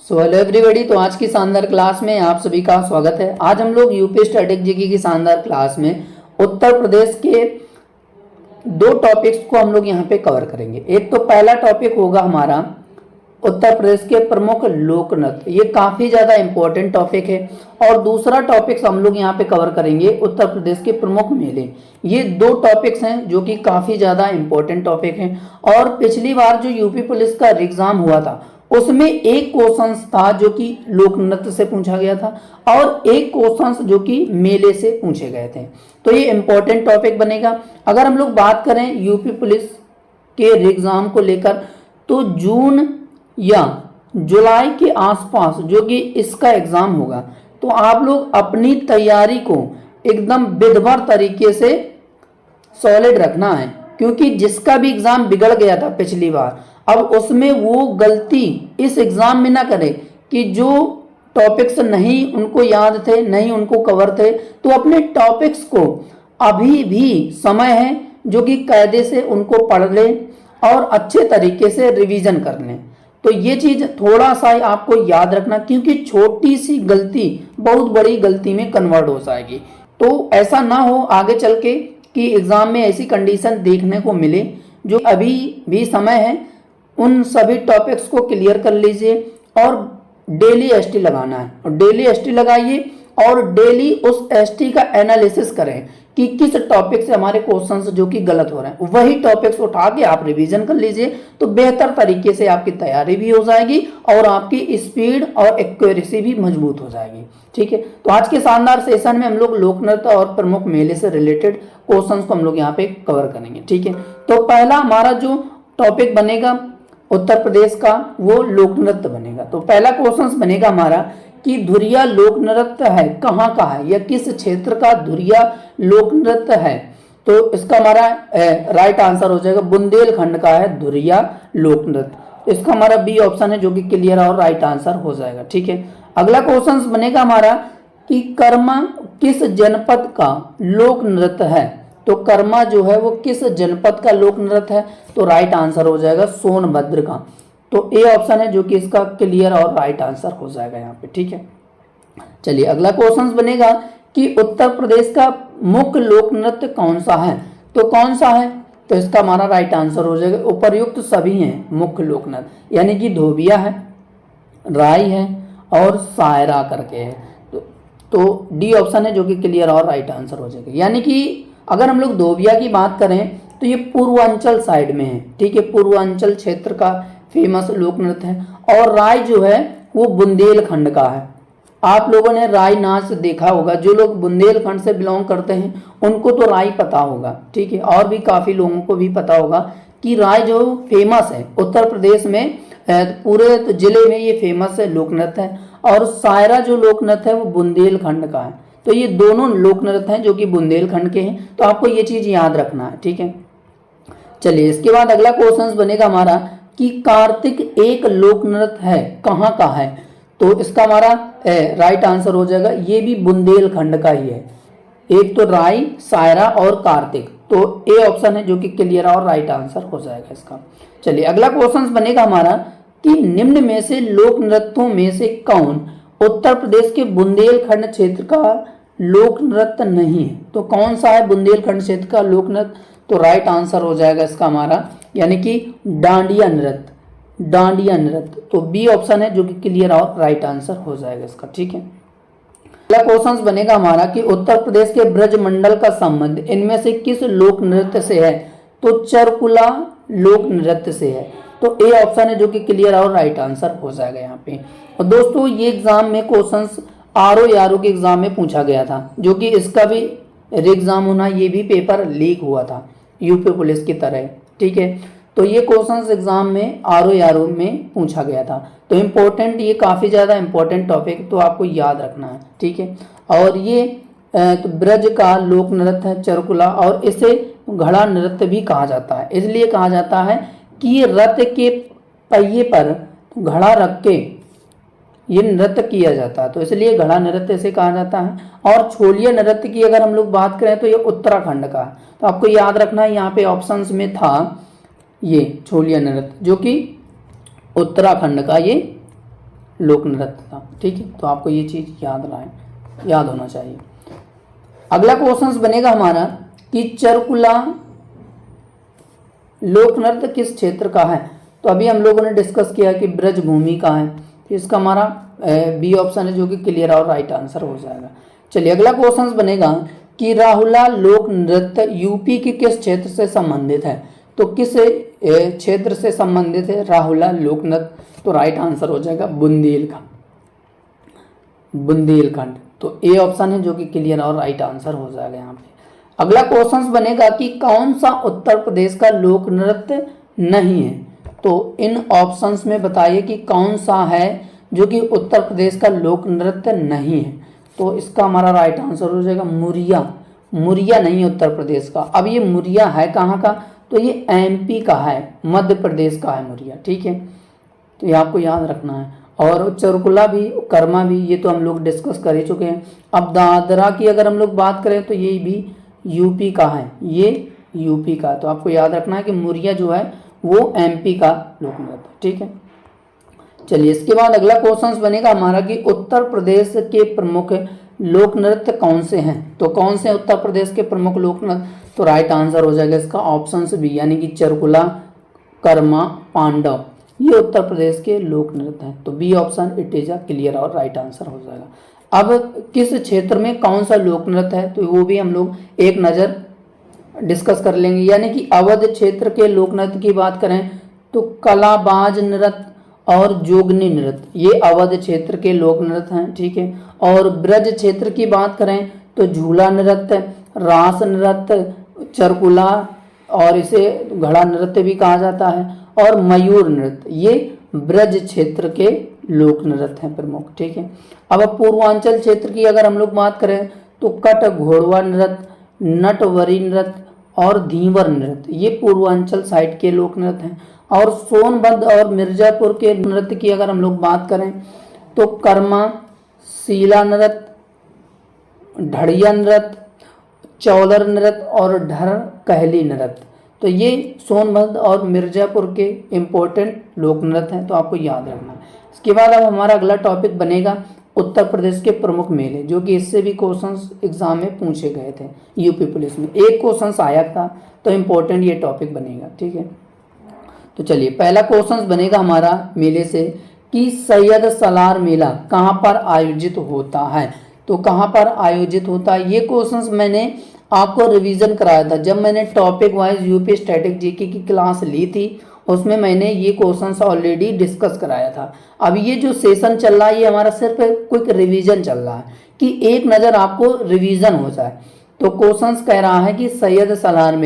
So hello everybody. तो आज की शानदार क्लास में आप सभी का स्वागत है। आज हम लोग यूपी स्टैटिक जीके की शानदार क्लास में उत्तर प्रदेश के दो टॉपिक्स को हम लोग यहाँ पे कवर करेंगे। एक तो पहला टॉपिक होगा हमारा उत्तर प्रदेश के प्रमुख लोक नृत्य, ये काफी ज्यादा इंपॉर्टेंट टॉपिक है। और दूसरा टॉपिक हम लोग यहाँ पे कवर करेंगे उत्तर प्रदेश के प्रमुख मेले। ये दो टॉपिक्स हैं जो कि काफी ज्यादा इंपॉर्टेंट टॉपिक हैं। और पिछली बार जो यूपी पुलिस का एग्जाम हुआ था उसमें एक क्वेश्चन था जो कि लोक नृत्य से पूछा गया था और एक क्वेश्चन जो कि मेले से पूछे गए थे। तो ये इंपॉर्टेंट टॉपिक बनेगा। अगर हम लोग बात करें यूपी पुलिस के एग्जाम को लेकर, तो जून या जुलाई के आसपास जो कि इसका एग्जाम होगा, तो आप लोग अपनी तैयारी को एकदम विधिवत तरीके से सॉलिड रखना है। क्योंकि जिसका भी एग्जाम बिगड़ गया था पिछली बार, अब उसमें वो गलती इस एग्जाम में ना करे कि जो टॉपिक्स नहीं उनको याद थे, नहीं उनको कवर थे, तो अपने टॉपिक्स को अभी भी समय है जो कि कायदे से उनको पढ़ ले और अच्छे तरीके से रिवीजन कर लें। तो ये चीज थोड़ा सा आपको याद रखना, क्योंकि छोटी सी गलती बहुत बड़ी गलती में कन्वर्ट हो जाएगी। तो ऐसा ना हो आगे चल के कि एग्जाम में ऐसी कंडीशन देखने को मिले। जो अभी भी समय है उन सभी टॉपिक्स को क्लियर कर लीजिए और डेली एसटी लगाना है। और डेली एसटी लगाइए और डेली उस एसटी का एनालिसिस करें कि किस टॉपिक से हमारे क्वेश्चंस जो कि गलत हो रहे हैं, वही टॉपिक्स उठा के आप रिवीजन कर लीजिए। तो बेहतर तरीके से आपकी तैयारी भी हो जाएगी और आपकी स्पीड और एक्यूरेसी भी मजबूत हो जाएगी। ठीक है, तो आज के शानदार सेशन में हम लोग लोक नृत्य और प्रमुख मेले से रिलेटेड क्वेश्चंस को हम लोग यहाँ पे कवर करेंगे। ठीक है, तो पहला हमारा जो टॉपिक बनेगा उत्तर प्रदेश का, वो लोक नृत्य बनेगा। तो पहला क्वेश्चन बनेगा हमारा कि धुरिया लोक नृत्य है कहाँ का है, या किस क्षेत्र का धुरिया लोक नृत्य है। तो इसका हमारा राइट आंसर हो जाएगा बुंदेलखंड का है धुरिया लोक नृत्य। इसका हमारा बी ऑप्शन है जो कि क्लियर और राइट आंसर हो जाएगा। ठीक है, अगला क्वेश्चन बनेगा हमारा कि कर्मा किस जनपद का लोक नृत्य है। तो कर्मा जो है वो किस जनपद का लोक नृत्य है। तो राइट आंसर हो जाएगा सोनभद्र का। तो ए ऑप्शन है जो कि इसका क्लियर और राइट आंसर हो जाएगा यहाँ पे। ठीक है, चलिए अगला क्वेश्चन बनेगा कि उत्तर प्रदेश का मुख्य लोक नृत्य कौन सा है। तो कौन सा है, तो इसका हमारा राइट आंसर हो जाएगा उपर्युक्त सभी हैं मुख्य लोक नृत्य, यानी कि धोबिया है, राई है और सायरा करके है। तो डी ऑप्शन है जो कि क्लियर और राइट आंसर हो जाएगा। यानी कि अगर हम लोग धोबिया की बात करें तो ये पूर्वांचल साइड में है। ठीक है, पूर्वांचल क्षेत्र का फेमस लोक नृत्य है। और राय जो है वो बुंदेलखंड का है। आप लोगों ने राय नाच देखा होगा, जो लोग बुंदेलखंड से बिलोंग करते हैं उनको तो राय पता होगा। ठीक है, और भी काफी लोगों को भी पता होगा कि राय जो फेमस है उत्तर प्रदेश में, पूरे जिले में ये फेमस है लोक नृत्य है। और सायरा जो लोक नृत्य है वो बुंदेलखंड का है। तो ये दोनों लोक नृत्य हैं जो कि बुंदेलखंड के हैं। तो आपको ये चीज याद रखना है। ठीक है, चलिए इसके बाद अगला क्वेश्चन बनेगा हमारा कि कार्तिक एक लोक नृत्य है कहाँ का है। तो इसका हमारा राइट आंसर हो जाएगा ये भी बुंदेलखंड का ही है। एक तो राई, सायरा और कार्तिक। तो ए ऑप्शन है जो कि क्लियर और राइट आंसर हो जाएगा इसका। चलिए अगला क्वेश्चन बनेगा हमारा कि निम्न में से लोक नृत्यों में से कौन उत्तर प्रदेश के बुंदेलखंड क्षेत्र का लोक नृत्य नहीं है। तो कौन सा है बुंदेलखंड क्षेत्र का लोक नृत्य। तो राइट आंसर हो जाएगा इसका हमारा, यानी कि डांडिया नृत्य, डांडिया नृत्य। तो बी ऑप्शन है जो कि क्लियर और राइट आंसर हो जाएगा इसका। ठीक है, अगला क्वेश्चन बनेगा हमारा कि उत्तर प्रदेश के ब्रजमंडल का संबंध इनमें से किस लोक नृत्य से है। तो चरकुला लोक नृत्य से है। तो ए ऑप्शन है जो कि क्लियर और राइट आंसर हो जाएगा यहाँ पे। और दोस्तों ये एग्जाम में क्वेश्चंस आरओ के एग्जाम में पूछा गया था, जो कि इसका भी एग्जाम होना, ये भी पेपर लीक हुआ था यूपी पुलिस की तरह। ठीक है, तो ये क्वेश्चंस एग्जाम में आरओ में पूछा गया था। तो इम्पोर्टेंट, ये काफ़ी ज़्यादा इम्पोर्टेंट टॉपिक, तो आपको याद रखना है। ठीक है, और ये तो ब्रज का लोक नृत्य है चरकुला, और इसे घड़ा नृत्य भी कहा जाता है। इसलिए कहा जाता है कि रथ के पहिए पर घड़ा रख के ये नृत्य किया जाता है, तो इसलिए घड़ा नृत्य से कहा जाता है। और छोलिया नृत्य की अगर हम लोग बात करें तो ये उत्तराखंड का है। तो आपको याद रखना है, यहाँ पे ऑप्शंस में था ये छोलिया नृत्य जो कि उत्तराखंड का ये लोक नृत्य था। ठीक है, तो आपको ये चीज याद होना चाहिए। अगला क्वेश्चन बनेगा हमारा कि चरकुला लोक नृत्य किस क्षेत्र का है। तो अभी हम लोगों ने डिस्कस किया कि ब्रज भूमि का है, तो इसका हमारा बी ऑप्शन है जो कि क्लियर और राइट आंसर हो जाएगा। चलिए अगला क्वेश्चन बनेगा कि राहुला लोक नृत्य यूपी के किस क्षेत्र से संबंधित है। तो किस क्षेत्र से संबंधित है राहुला लोक नृत्य, तो राइट आंसर हो जाएगा बुंदेलखंड। तो ए ऑप्शन है जो कि क्लियर और राइट आंसर हो जाएगा यहाँ पे। अगला क्वेश्चन बनेगा कि कौन सा उत्तर प्रदेश का लोक नृत्य नहीं है। तो इन ऑप्शंस में बताइए कि कौन सा है जो कि उत्तर प्रदेश का लोक नृत्य नहीं है। तो इसका हमारा राइट आंसर हो जाएगा मुरिया नहीं है उत्तर प्रदेश का। अब ये मुरिया है कहाँ का, तो ये एमपी का है, मध्य प्रदेश का है मुरिया। ठीक है, तो ये आपको याद रखना है। और चरकुला भी, कर्मा भी, ये तो हम लोग डिस्कस कर ही चुके हैं। अब दादरा की अगर हम लोग बात करें तो ये भी यूपी का है, ये यूपी का। तो आपको याद रखना है कि मुरिया जो है वो एमपी का लोक नृत्य। ठीक है, चलिए इसके बाद अगला क्वेश्चन बनेगा हमारा कि उत्तर प्रदेश के प्रमुख लोक नृत्य कौन से हैं। तो कौन से उत्तर प्रदेश के प्रमुख लोक नृत्य, तो राइट आंसर हो जाएगा इसका ऑप्शन बी, यानी कि चरकुला, कर्मा, पांडव, ये उत्तर प्रदेश के लोक नृत्य हैं। तो B option it is a clear और राइट आंसर हो जाएगा। अब किस क्षेत्र में कौन सा लोक नृत्य है, तो वो भी हम लोग एक नज़र डिस्कस कर लेंगे। यानी कि अवध क्षेत्र के लोक नृत्य की बात करें तो कलाबाज नृत्य और जोगनी नृत्य, ये अवध क्षेत्र के लोक नृत्य हैं। ठीक है, और ब्रज क्षेत्र की बात करें तो झूला नृत्य, रास नृत्य, चरकुला, और इसे घड़ा नृत्य भी कहा जाता है, और मयूर नृत्य, ये ब्रज क्षेत्र के लोक नृत्य हैं प्रमुख। ठीक है, अब पूर्वांचल क्षेत्र की अगर हम लोग बात करें तो कट घोड़वा नृत्य, नटवरी नृत्य और धीवर नृत्य, ये पूर्वांचल साइड के लोक नृत्य हैं। और सोनभद्र और मिर्जापुर के नृत्य की अगर हम लोग बात करें तो कर्मा, सीला नृत्य, ढड़िया नृत्य, चौलर नृत्य और ढर कहली नृत्य, तो ये सोनभद्र और मिर्जापुर के इम्पोर्टेंट लोक नृत्य हैं। तो आपको याद रखना है। इसके बाद अब हमारा अगला टॉपिक बनेगा उत्तर प्रदेश के प्रमुख मेले, जो कि इससे भी क्वेश्चंस एग्जाम में पूछे गए थे यूपी पुलिस में, एक क्वेश्चन आया था, तो इम्पोर्टेंट ये टॉपिक बनेगा। ठीक है, तो चलिए पहला क्वेश्चन बनेगा हमारा मेले से कि सैयद सलार मेला कहाँ पर आयोजित होता है। तो कहाँ पर आयोजित होता है, ये क्वेश्चंस मैंने आपको रिवीजन कराया था जब मैंने topic wise UP static GK की क्लास ली थी, उसमें मैंने ये क्वेश्चंस ऑलरेडी डिस्कस कराया था। अब ये जो सेशन चल रहा है ये हमारा सिर्फ क्विक रिवीजन चल रहा है कि एक नज़र आपको रिवीजन हो जाए। तो क्वेश्चंस कह रहा है कि सैयद सलार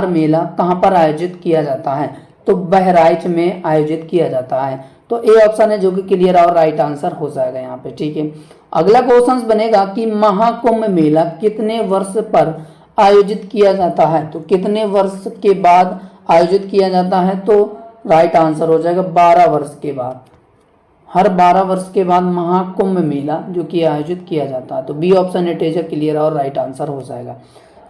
मेला कहाँ पर आयोजित किया जाता है, तो बहराइच में आयोजित किया जाता है। तो ए ऑप्शन है जो कि क्लियर और राइट आंसर हो जाएगा यहाँ पे। ठीक है, अगला क्वेश्चन बनेगा कि महाकुंभ मेला कितने वर्ष पर आयोजित किया जाता है, तो कितने वर्ष के बाद आयोजित किया जाता है, तो राइट आंसर हो जाएगा 12 वर्ष के बाद। हर 12 वर्ष के बाद महाकुंभ मेला जो कि आयोजित किया जाता है। तो B option it is clear और राइट आंसर हो जाएगा।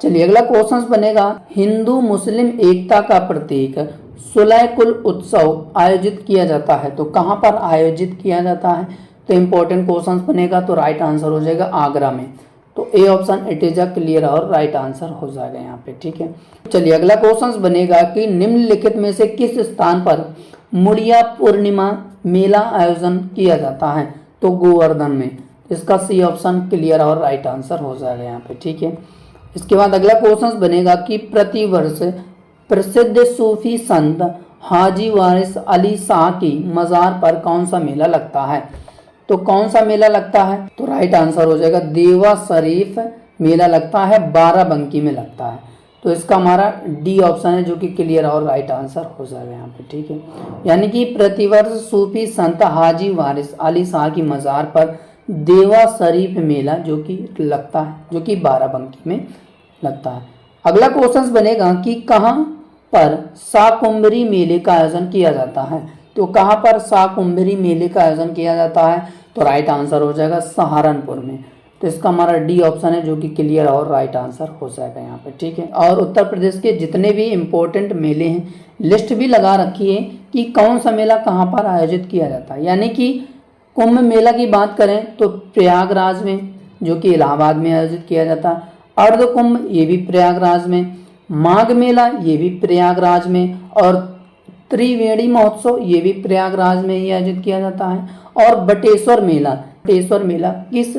चलिए अगला क्वेश्चन बनेगा हिंदू मुस्लिम एकता का प्रतीक सुलह-कुल उत्सव आयोजित किया जाता है, तो कहाँ पर आयोजित किया जाता है, तो इम्पोर्टेंट क्वेश्चन बनेगा। तो राइट आंसर हो जाएगा आगरा में। तो A option it is clear और राइट आंसर हो जाएगा यहाँ पे। ठीक है, चलिए अगला क्वेश्चन बनेगा कि निम्नलिखित में से किस स्थान पर मुड़िया पूर्णिमा मेला आयोजन किया जाता है, तो गोवर्धन में। इसका सी ऑप्शन क्लियर और राइट आंसर हो जाएगा यहाँ पे। ठीक है, इसके बाद अगला क्वेश्चन बनेगा कि प्रतिवर्ष प्रसिद्ध सूफी संत हाजी वारिस अली शाह की मज़ार पर कौन सा मेला लगता है, तो कौन सा मेला लगता है, तो राइट आंसर हो जाएगा देवा शरीफ मेला लगता है, बाराबंकी में लगता है। तो इसका हमारा डी ऑप्शन है जो कि क्लियर और राइट आंसर हो जाएगा यहाँ पे। ठीक है, यानी कि प्रतिवर्ष सूफी संत हाजी वारिस अली शाह की मज़ार पर देवा शरीफ मेला जो कि लगता है, जो कि बाराबंकी में लगता है। अगला क्वेश्चन बनेगा कि कहाँ पर शाकुंभरी मेले का आयोजन किया जाता है, तो कहाँ पर शाकुंभरी मेले का आयोजन किया जाता है, तो राइट आंसर हो जाएगा सहारनपुर में। तो इसका हमारा डी ऑप्शन है जो कि क्लियर और राइट आंसर हो जाएगा यहाँ पे, ठीक है। और उत्तर प्रदेश के जितने भी इम्पोर्टेंट मेले हैं लिस्ट भी लगा रखी है कि कौन सा मेला कहाँ पर आयोजित किया जाता है। यानी कि कुंभ मेला की बात करें तो प्रयागराज में, जो कि इलाहाबाद में आयोजित किया जाता है। अर्ध कुंभ ये भी प्रयागराज में, माघ मेला ये भी प्रयागराज में, और त्रिवेणी महोत्सव ये भी प्रयागराज में ही आयोजित किया जाता है। और बटेश्वर मेला किस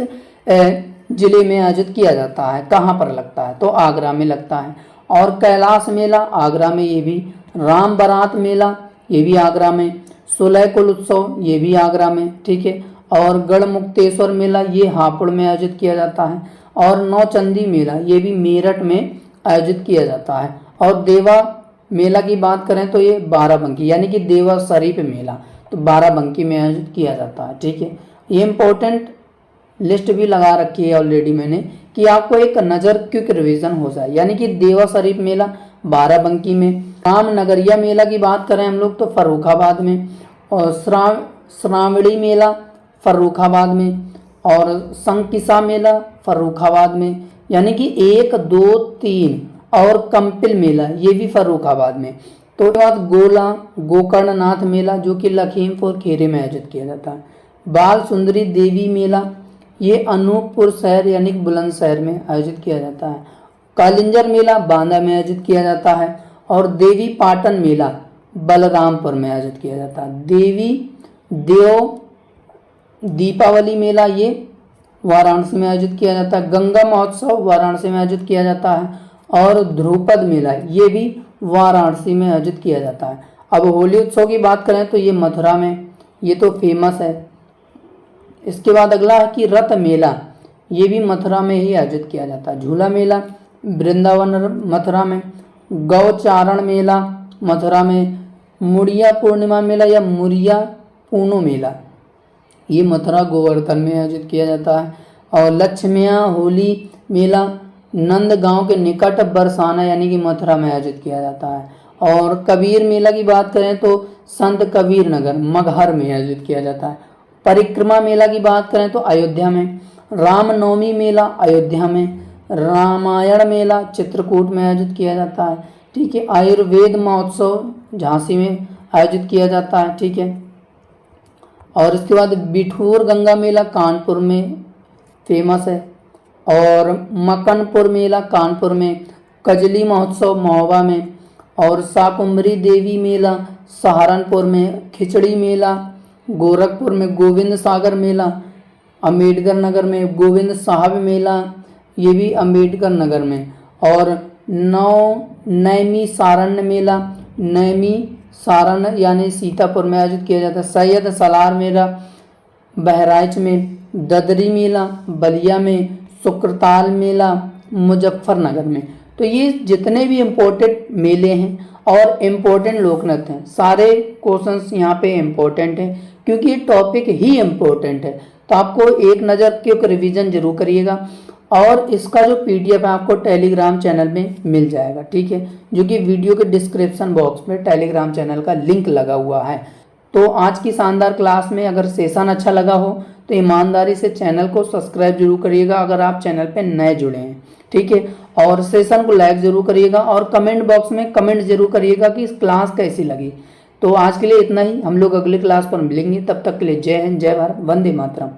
जिले में आयोजित किया जाता है, कहाँ पर लगता है, तो आगरा में लगता है। और कैलाश मेला आगरा में ये भी, राम बारात मेला ये भी आगरा में, सुलहकुल उत्सव ये भी आगरा में, ठीक है। और गढ़मुक्तेश्वर मेला ये हापुड़ में आयोजित किया जाता है। और नौचंदी मेला ये भी मेरठ में आयोजित किया जाता है। और देवा मेला की बात करें तो ये बाराबंकी यानी कि देवा शरीफ मेला, तो बाराबंकी में आयोजित किया जाता है, ठीक है। ये इम्पोर्टेंट लिस्ट भी लगा रखी है ऑलरेडी मैंने कि आपको एक नज़र क्विक रिवीजन हो जाए। यानी कि देवा शरीफ मेला बाराबंकी में, रामनगरिया मेला की बात करें हम लोग तो फर्रुखाबाद में, और श्रावणी मेला फर्रुखाबाद में, और संकिसा मेला फर्रुखाबाद में, यानी कि 1, 2, 3, और कंपिल मेला ये भी फर्रुखाबाद में। तो बाद गोकर्णनाथ मेला जो कि लखीमपुर खीरी में आयोजित किया जाता है। बाल सुंदरी देवी मेला ये अनूपपुर शहर यानी कि बुलंदशहर में आयोजित किया जाता है। कालिंजर मेला बांदा में आयोजित किया जाता है। और देवी पाटन मेला बलरामपुर में आयोजित किया जाता है। दीपावली मेला ये वाराणसी में आयोजित किया जाता है। गंगा महोत्सव वाराणसी में आयोजित किया जाता है। और ध्रुपद मेला ये भी वाराणसी में आयोजित किया जाता है। अब होली उत्सव की बात करें तो ये मथुरा में, ये तो फेमस है। इसके बाद अगला है कि रथ मेला ये भी मथुरा में ही आयोजित किया जाता है। झूला मेला वृंदावन मथुरा में, गौचारण मेला मथुरा में, मुड़िया पूर्णिमा मेला या मुरिया पूनो मेला ये मथुरा गोवर्धन में आयोजित किया जाता है। और लक्ष्मिया होली मेला नंदगांव के निकट बरसाना यानी कि मथुरा में आयोजित किया जाता है। और कबीर मेला की बात करें तो संत कबीर नगर मगहर में आयोजित किया जाता है। परिक्रमा मेला की बात करें तो अयोध्या में। रामनवमी मेला अयोध्या में। रामायण मेला चित्रकूट में आयोजित किया जाता है, ठीक है। आयुर्वेद महोत्सव झांसी में आयोजित किया जाता है, ठीक है। और इसके बाद बिठूर गंगा मेला कानपुर में फेमस है। और मकनपुर मेला कानपुर में, कजली महोत्सव महोबा में, और शाकुंभरी देवी मेला सहारनपुर में, खिचड़ी मेला गोरखपुर में, गोविंद सागर मेला अम्बेडकर नगर में, गोविंद साहब मेला ये भी अम्बेडकर नगर में। और नैमी सारण्य मेला नैमी सारण यानी सीतापुर में आयोजित किया जाता है। सैयद सलार मेला बहराइच में, ददरी मेला बलिया में, सुक्रताल मेला मुजफ्फरनगर में। तो ये जितने भी इम्पोर्टेंट मेले हैं और इम्पोर्टेंट लोकनृत्य हैं सारे क्वेश्चंस यहाँ पे इम्पोर्टेंट हैं क्योंकि ये टॉपिक ही इम्पोर्टेंट है। तो आपको एक नज़र क्विक रिवीजन जरूर करिएगा। और इसका जो पीडीएफ है आपको टेलीग्राम चैनल में मिल जाएगा, ठीक है, जो कि वीडियो के डिस्क्रिप्शन बॉक्स में टेलीग्राम चैनल का लिंक लगा हुआ है। तो आज की शानदार क्लास में अगर सेशन अच्छा लगा हो तो ईमानदारी से चैनल को सब्सक्राइब जरूर करिएगा अगर आप चैनल पे नए जुड़े हैं, ठीक है। और सेशन को लाइक जरूर करिएगा और कमेंट बॉक्स में कमेंट जरूर करिएगा कि इस क्लास कैसी लगी। तो आज के लिए इतना ही, हम लोग अगले क्लास पर मिलेंगे। तब तक के लिए जय हिंद, जय भारत, वंदे मातरम।